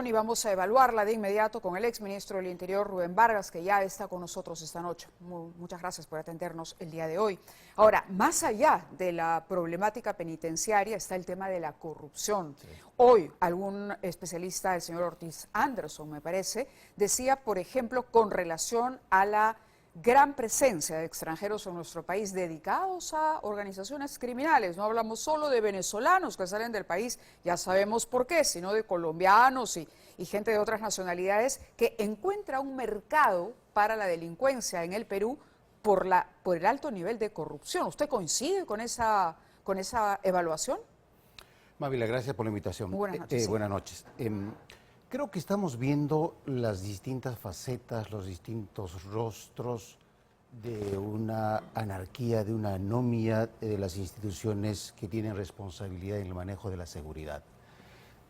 corrupción y vamos a evaluarla de inmediato con el exministro del Interior, Rubén Vargas, que ya está con nosotros esta noche. Muchas gracias por atendernos el día de hoy. Ahora, más allá de la problemática penitenciaria está el tema de la corrupción. Sí. Hoy algún especialista, el señor Ortiz Anderson, me parece, decía, por ejemplo, con relación a la gran presencia de extranjeros en nuestro país dedicados a organizaciones criminales. No hablamos solo de venezolanos que salen del país, ya sabemos por qué, sino de colombianos y gente de otras nacionalidades que encuentra un mercado para la delincuencia en el Perú por el alto nivel de corrupción. ¿Usted coincide con esa evaluación? Mávila, gracias por la invitación. Muy buenas noches. Buenas noches. Creo que estamos viendo las distintas facetas, los distintos rostros de una anarquía, de una anomia de las instituciones que tienen responsabilidad en el manejo de la seguridad.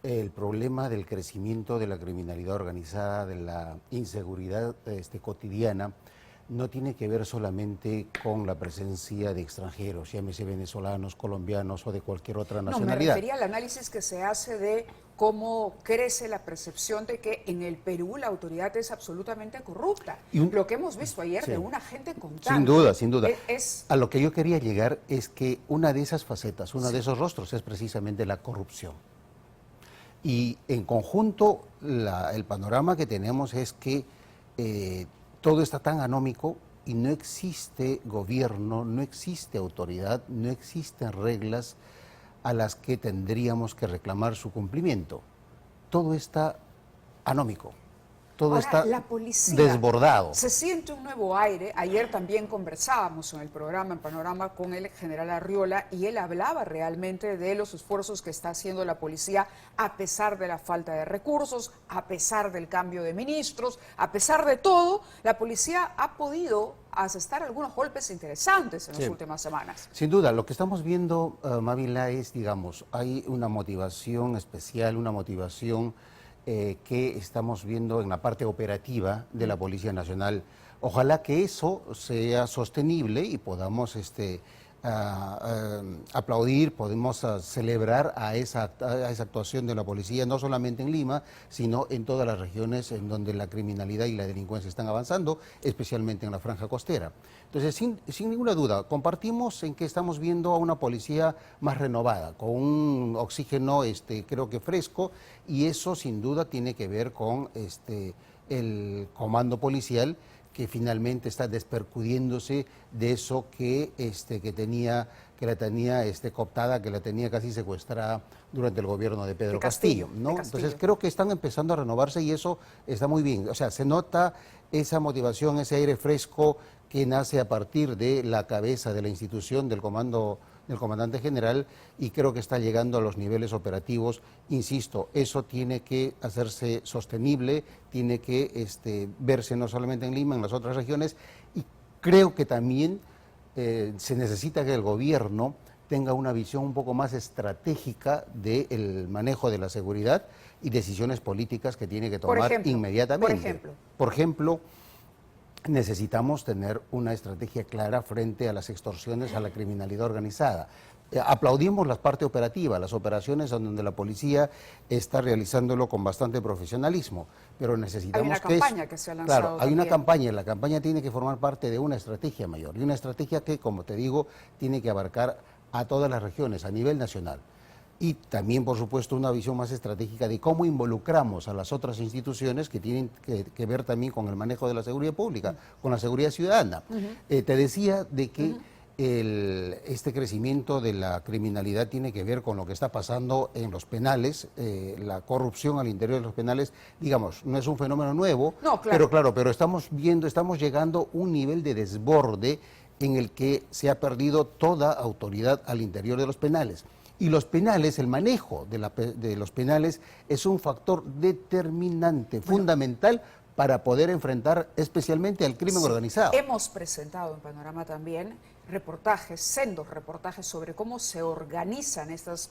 El problema del crecimiento de la criminalidad organizada, de la inseguridad cotidiana, no tiene que ver solamente con la presencia de extranjeros, llámese venezolanos, colombianos o de cualquier otra nacionalidad. No, me refería al análisis que se hace de cómo crece la percepción de que en el Perú la autoridad es absolutamente corrupta. Lo que hemos visto ayer de una gente contando. Sin duda, sin duda. A lo que yo quería llegar es que una de esas facetas, uno de esos rostros es precisamente la corrupción. Y en conjunto el panorama que tenemos es que todo está tan anómico y no existe gobierno, no existe autoridad, no existen reglas a las que tendríamos que reclamar su cumplimiento. Todo está anómico, todo está la policía desbordado. Se siente un nuevo aire. Ayer también conversábamos en el programa, en Panorama, con el general Arriola, y él hablaba realmente de los esfuerzos que está haciendo la policía a pesar de la falta de recursos, a pesar del cambio de ministros, a pesar de todo, la policía ha podido asestar algunos golpes interesantes en las últimas semanas. Sin duda, lo que estamos viendo, Mávila, es, digamos, hay una motivación especial, una motivación que estamos viendo en la parte operativa de la Policía Nacional. Ojalá que eso sea sostenible y podamos aplaudir, podemos celebrar a esa actuación de la policía, no solamente en Lima, sino en todas las regiones en donde la criminalidad y la delincuencia están avanzando, especialmente en la franja costera. Entonces, sin ninguna duda, compartimos en que estamos viendo a una policía más renovada, con un oxígeno creo que fresco, y eso sin duda tiene que ver con el comando policial, que finalmente está despercudiéndose de eso que la tenía cooptada, que la tenía casi secuestrada durante el gobierno de Pedro Castillo, ¿no? Entonces creo que están empezando a renovarse y eso está muy bien. O sea, se nota esa motivación, ese aire fresco que nace a partir de la cabeza de la institución del comandante general, y creo que está llegando a los niveles operativos. Insisto, eso tiene que hacerse sostenible, tiene que verse no solamente en Lima, en las otras regiones, y creo que también se necesita que el gobierno tenga una visión un poco más estratégica del manejo de la seguridad y decisiones políticas que tiene que tomar inmediatamente. Por ejemplo, necesitamos tener una estrategia clara frente a las extorsiones, a la criminalidad organizada. Aplaudimos la parte operativa, las operaciones donde la policía está realizándolo con bastante profesionalismo, pero necesitamos hay una campaña que se ha lanzado. Claro, hay una campaña, la campaña tiene que formar parte de una estrategia mayor, y una estrategia que, como te digo, tiene que abarcar a todas las regiones, a nivel nacional. Y también, por supuesto, una visión más estratégica de cómo involucramos a las otras instituciones que tienen que ver también con el manejo de la seguridad pública, con la seguridad ciudadana. Te decía de que este crecimiento de la criminalidad tiene que ver con lo que está pasando en los penales, la corrupción al interior de los penales, digamos, no es un fenómeno nuevo, pero estamos llegando a un nivel de desborde en el que se ha perdido toda autoridad al interior de los penales. Y los penales, el manejo de los penales es un factor determinante, fundamental, para poder enfrentar especialmente al crimen organizado. Hemos presentado en Panorama también sendos reportajes sobre cómo se organizan estas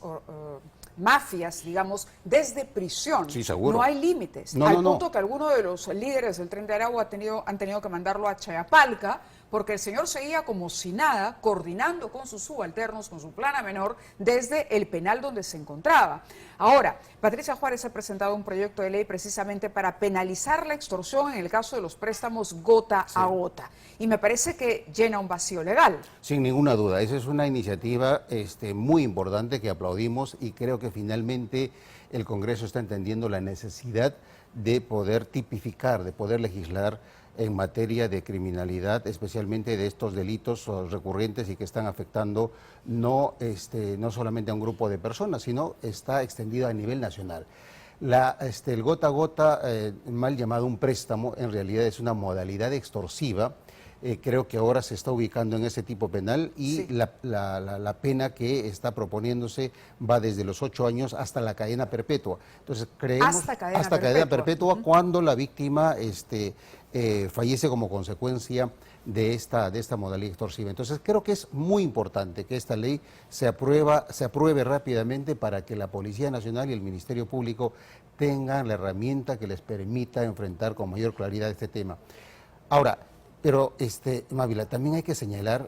mafias, digamos, desde prisión. Sí, seguro. No hay límites. Al punto que algunos de los líderes del Tren de Aragua han tenido que mandarlo a Chayapalca porque el señor seguía como si nada, coordinando con sus subalternos, con su plana menor, desde el penal donde se encontraba. Ahora, Patricia Juárez ha presentado un proyecto de ley precisamente para penalizar la extorsión en el caso de los préstamos gota a gota. Y me parece que llena un vacío legal. Sin ninguna duda, esa es una iniciativa muy importante que aplaudimos y creo que finalmente el Congreso está entendiendo la necesidad de poder tipificar, de poder legislar en materia de criminalidad, especialmente de estos delitos recurrentes y que están afectando no solamente a un grupo de personas, sino está extendido a nivel nacional. El gota a gota, mal llamado un préstamo, en realidad es una modalidad extorsiva. Creo que ahora se está ubicando en ese tipo penal y sí, la pena que está proponiéndose va desde los 8 años hasta la cadena perpetua. Entonces creemos hasta cadena perpetua cuando la víctima fallece como consecuencia de esta modalidad extorsiva. Entonces creo que es muy importante que esta ley se apruebe rápidamente para que la Policía Nacional y el Ministerio Público tengan la herramienta que les permita enfrentar con mayor claridad este tema. Ahora, pero, Mávila, también hay que señalar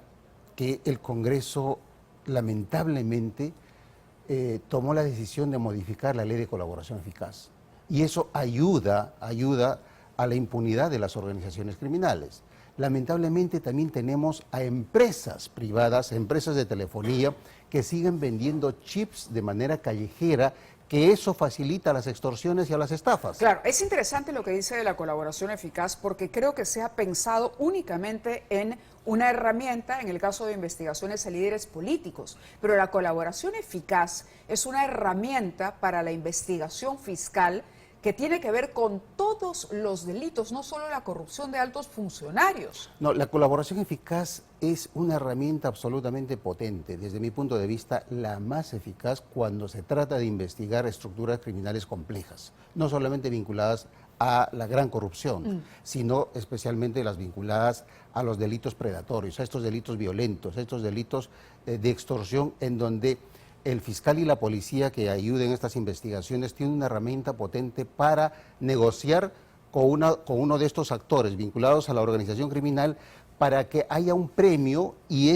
que el Congreso, lamentablemente, tomó la decisión de modificar la ley de colaboración eficaz. Y eso ayuda a la impunidad de las organizaciones criminales. Lamentablemente también tenemos a empresas privadas, empresas de telefonía, que siguen vendiendo chips de manera callejera, que eso facilita las extorsiones y a las estafas. Claro, es interesante lo que dice de la colaboración eficaz porque creo que se ha pensado únicamente en una herramienta en el caso de investigaciones a líderes políticos, pero la colaboración eficaz es una herramienta para la investigación fiscal que tiene que ver con todos los delitos, no solo la corrupción de altos funcionarios. No, la colaboración eficaz es una herramienta absolutamente potente, desde mi punto de vista, la más eficaz cuando se trata de investigar estructuras criminales complejas, no solamente vinculadas a la gran corrupción, sino especialmente las vinculadas a los delitos predatorios, a estos delitos violentos, a estos delitos de extorsión en donde el fiscal y la policía que ayuden en estas investigaciones tienen una herramienta potente para negociar con uno de estos actores vinculados a la organización criminal para que haya un premio y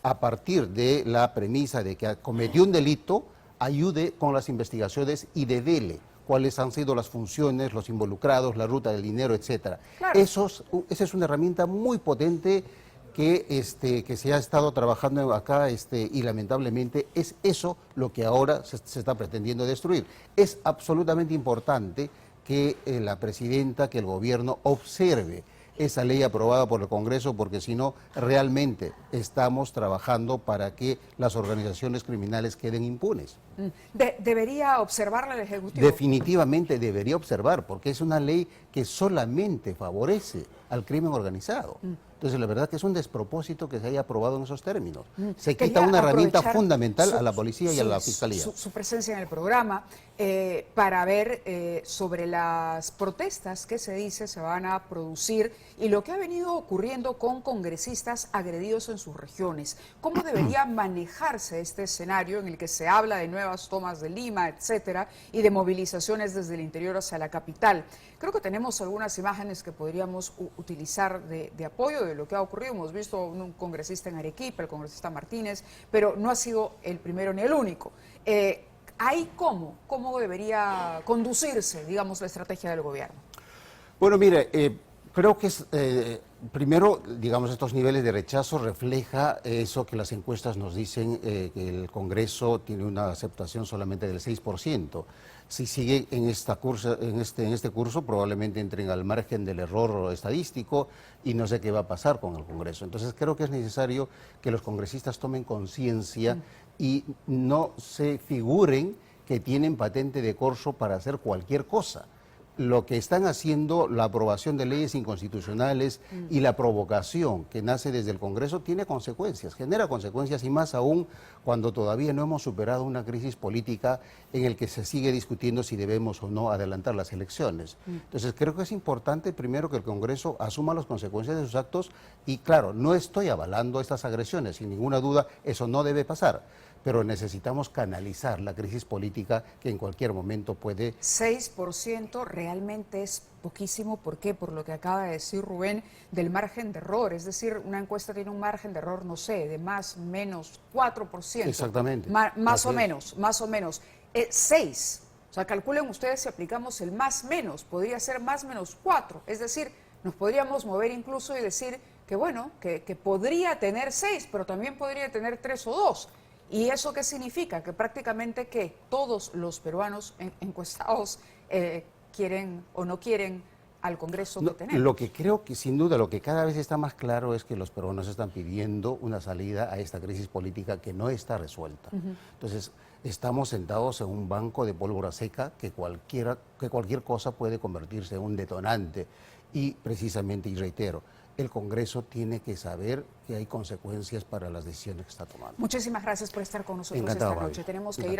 a partir de la premisa de que cometió un delito, ayude con las investigaciones y devele cuáles han sido las funciones, los involucrados, la ruta del dinero, etcétera. Claro. Esa es una herramienta muy potente que se ha estado trabajando acá y lamentablemente es eso lo que ahora se está pretendiendo destruir. Es absolutamente importante que la presidenta, que el gobierno observe esa ley aprobada por el Congreso, porque si no, realmente estamos trabajando para que las organizaciones criminales queden impunes. ¿Debería observarla el Ejecutivo? Definitivamente debería observar, porque es una ley que solamente favorece al crimen organizado. Entonces, la verdad que es un despropósito que se haya aprobado en esos términos. Se quita Quería una herramienta aprovechar fundamental a la policía y a la fiscalía. Su presencia en el programa para ver sobre las protestas que se dice se van a producir y lo que ha venido ocurriendo con congresistas agredidos en sus regiones. ¿Cómo debería manejarse este escenario en el que se habla de nuevas tomas de Lima, etcétera, y de movilizaciones desde el interior hacia la capital? Creo que tenemos algunas imágenes que podríamos utilizar de apoyo de lo que ha ocurrido. Hemos visto un congresista en Arequipa, el congresista Martínez, pero no ha sido el primero ni el único. ¿Cómo debería conducirse, digamos, la estrategia del gobierno? Bueno, mire, creo que primero, digamos, estos niveles de rechazo refleja eso que las encuestas nos dicen, que el Congreso tiene una aceptación solamente del 6%. Si sigue en este curso, probablemente entren al margen del error estadístico y no sé qué va a pasar con el Congreso. Entonces creo que es necesario que los congresistas tomen conciencia y no se figuren que tienen patente de corso para hacer cualquier cosa. Lo que están haciendo, la aprobación de leyes inconstitucionales y la provocación que nace desde el Congreso tiene consecuencias, genera consecuencias y más aún cuando todavía no hemos superado una crisis política en el que se sigue discutiendo si debemos o no adelantar las elecciones. Entonces creo que es importante primero que el Congreso asuma las consecuencias de sus actos y claro, no estoy avalando estas agresiones, sin ninguna duda eso no debe pasar. pero necesitamos canalizar la crisis política que en cualquier momento puede... 6% realmente es poquísimo. ¿Por qué? Por lo que acaba de decir Rubén del margen de error. Es decir, una encuesta tiene un margen de error, no sé, de más o menos 4%. Exactamente. Más o menos, más o menos. 6. O sea, calculen ustedes si aplicamos el más menos, podría ser más menos 4. Es decir, nos podríamos mover incluso y decir que bueno, que podría tener 6, pero también podría tener 3 o 2. ¿Y eso qué significa? Que prácticamente que todos los peruanos encuestados quieren o no quieren al Congreso que tenemos. Lo que creo que sin duda, lo que cada vez está más claro es que los peruanos están pidiendo una salida a esta crisis política que no está resuelta. Entonces, estamos sentados en un banco de pólvora seca que cualquier cosa puede convertirse en un detonante. Y precisamente, y reitero, el Congreso tiene que saber que hay consecuencias para las decisiones que está tomando. Muchísimas gracias por estar con nosotros Encantado, esta noche. Mavi. Tenemos que ir a